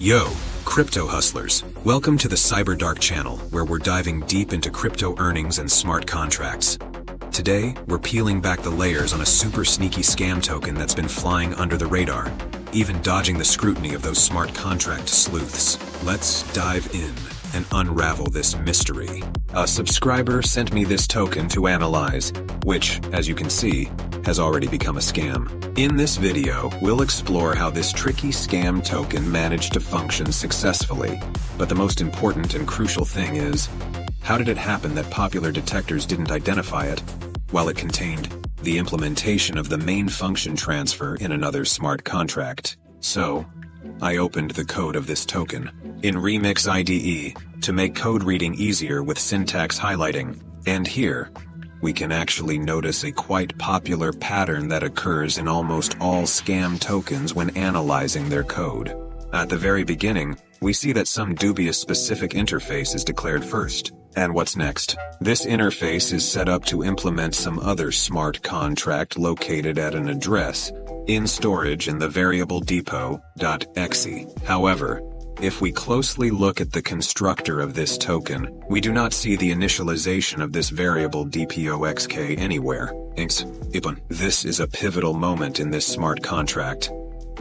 Yo, crypto hustlers. Welcome to the Cyberdark channel, where we're diving deep into crypto earnings and smart contracts. Today, we're peeling back the layers on a super sneaky scam token that's been flying under the radar, even dodging the scrutiny of those smart contract sleuths. Let's dive in and unravel this mystery. A subscriber sent me this token to analyze, which, as you can see, has already become a scam. In this video, we'll explore how this tricky scam token managed to function successfully. But the most important and crucial thing is, how did it happen that popular detectors didn't identify it, while it contained the implementation of the main function transfer in another smart contract? So, I opened the code of this token in Remix IDE to make code reading easier with syntax highlighting. And here, we can actually notice a quite popular pattern that occurs in almost all scam tokens when analyzing their code. At the very beginning, we see that some dubious specific interface is declared first. And what's next? This interface is set up to implement some other smart contract located at an address in storage in the variable depot.exe. However, if we closely look at the constructor of this token, we do not see the initialization of this variable dpoxk anywhere. This is a pivotal moment in this smart contract,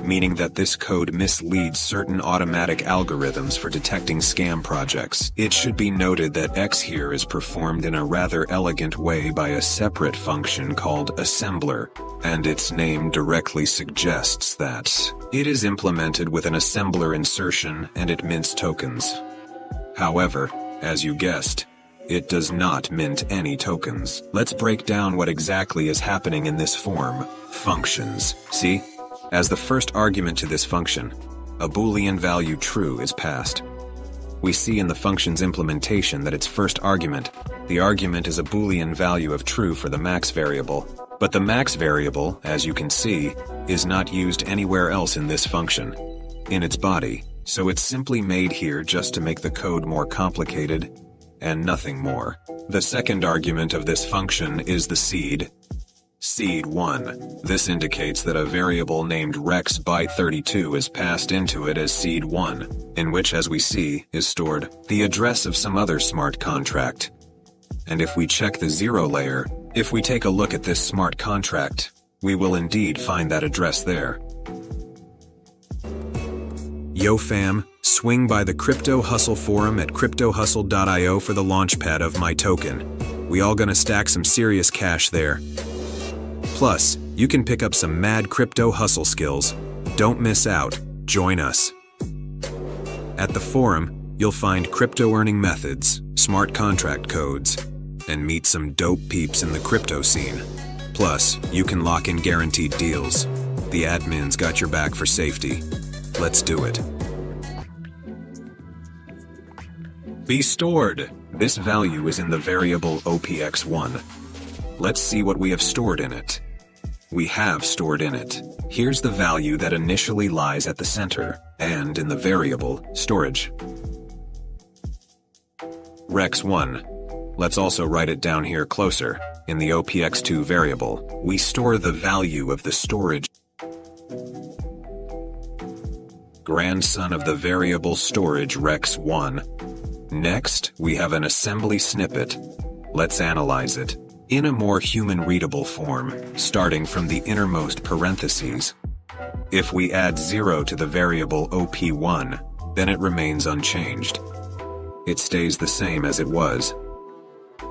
meaning that this code misleads certain automatic algorithms for detecting scam projects. It should be noted that X here is performed in a rather elegant way by a separate function called assembler, and its name directly suggests that it is implemented with an assembler insertion and it mints tokens. However, as you guessed, it does not mint any tokens. Let's break down what exactly is happening in this form. Functions. See? As the first argument to this function, a Boolean value true is passed. We see in the function's implementation that its first argument, the argument is a Boolean value of true for the max variable, but the max variable, as you can see, is not used anywhere else in this function, in its body, so it's simply made here just to make the code more complicated, and nothing more. The second argument of this function is the seed. Seed1. This indicates that a variable named rex by 32 is passed into it as seed1, in which, as we see, is stored the address of some other smart contract. And if we check the zero layer, if we take a look at this smart contract, we will indeed find that address there. Yo fam, swing by the Crypto Hustle forum at cryptohustle.io for the launchpad of my token. We all gonna stack some serious cash there. Plus, you can pick up some mad crypto hustle skills. Don't miss out. Join us. At the forum, you'll find crypto earning methods, smart contract codes, and meet some dope peeps in the crypto scene. Plus, you can lock in guaranteed deals. The admin's got your back for safety. Let's do it. Be stored. This value is in the variable OPX1. Let's see what we have stored in it. We have stored in it. Here's the value that initially lies at the center, and in the variable storage. Rex1. Let's also write it down here closer. In the OPX2 variable, we store the value of the storage grandson of the variable storage Rex1. Next, we have an assembly snippet. Let's analyze it in a more human-readable form, starting from the innermost parentheses. If we add 0 to the variable OP1, then it remains unchanged. It stays the same as it was.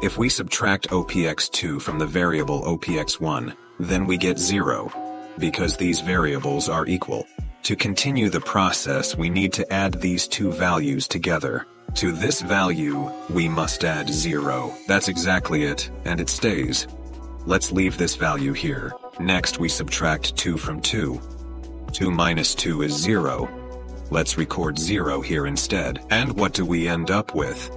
If we subtract OPX2 from the variable OPX1, then we get 0, because these variables are equal. To continue the process, we need to add these two values together. To this value, we must add 0. That's exactly it, and it stays. Let's leave this value here. Next, we subtract 2 from 2. 2 minus 2 is 0. Let's record 0 here instead. And what do we end up with?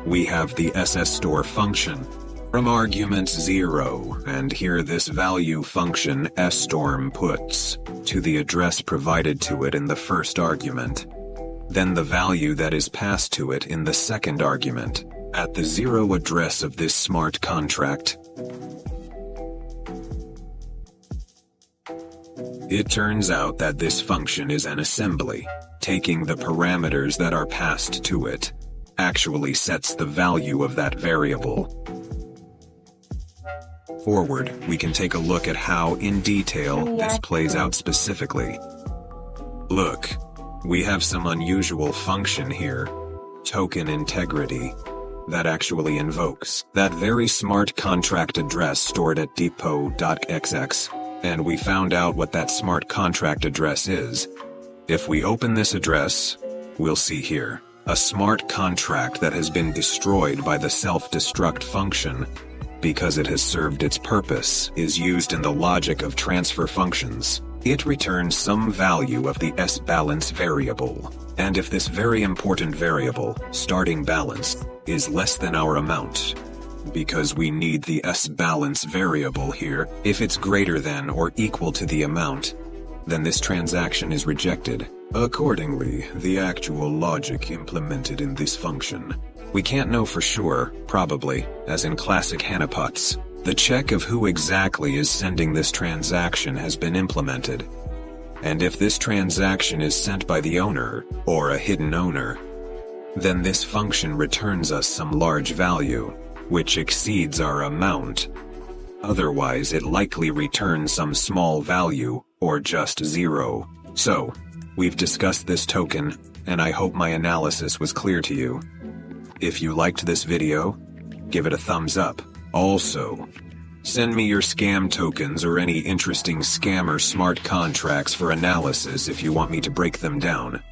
We have the sstore function from argument 0, and here this value function sstorm puts to the address provided to it in the first argument. Then the value that is passed to it in the second argument, at the 0 address of this smart contract. It turns out that this function is an assembly, taking the parameters that are passed to it, actually sets the value of that variable. Forward, we can take a look at how, in detail, this plays out specifically. Look, we have some unusual function here, token integrity, that actually invokes that very smart contract address stored at depot.xx, and we found out what that smart contract address is. If we open this address, we'll see here a smart contract that has been destroyed by the self-destruct function because it has served its purpose, is used in the logic of transfer functions. It returns some value of the S-balance variable, and if this very important variable, starting balance, is less than our amount, because we need the S-balance variable here, if it's greater than or equal to the amount, then this transaction is rejected. Accordingly, the actual logic implemented in this function. We can't know for sure, probably, as in classic Honeypods. The check of who exactly is sending this transaction has been implemented. And if this transaction is sent by the owner, or a hidden owner, then this function returns us some large value, which exceeds our amount. Otherwise, it likely returns some small value, or just zero. So, we've discussed this token, and I hope my analysis was clear to you. If you liked this video, give it a thumbs up. Also, send me your scam tokens or any interesting scammer smart contracts for analysis if you want me to break them down.